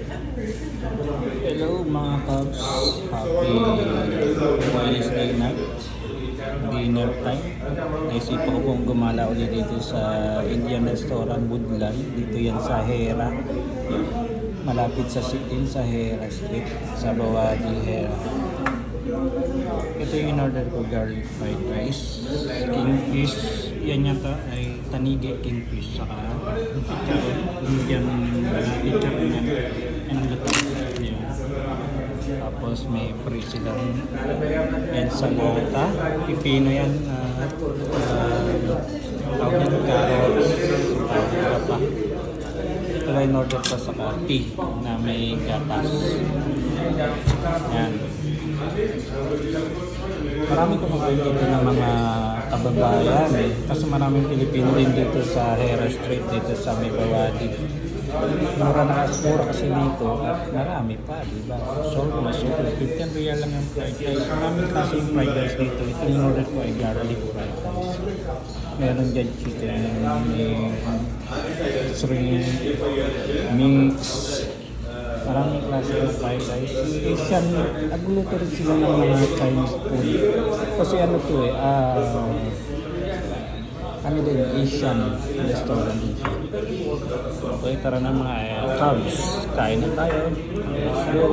Hello mga Cubs, happy Wednesday night, dinner time. Naisipan ko pong gumala ulit dito sa Indian Restaurant Woodland. Dito yan sa Hera, malapit sa sit-in sa Hera Street, sa Bawadi, Hera. Ito yung in-order ko, garlic fried rice, kingfish, yan yata ay tanigi kingfish, saka chicharon, Indian chicharon yan, yan luto. Tapos may free silang ensalada, pipino yan, tawag yan, carrots, pa. Ito na in-order ko sa tea na may gatas. Yan. Marami kumakain dito ng mga kababayan kasi maraming Pilipino din dito sa Hera Street, dito sa Mibawadi. Mura kasi dito at marami pa, diba? So, 15 real lang ang fried rice. Maraming klaseng fried rice dito. Ito yung order ko ay garlic fried rice. Meron dyan chicken, may shrimp, mix, maraming klase ng fried rice. Asian, nagluto rin sila ng mga Chinese food. Kasi ano to ano din, Asian restaurant din siya. Okay, tara na mga Cubs. Kain na tayo. Let's go.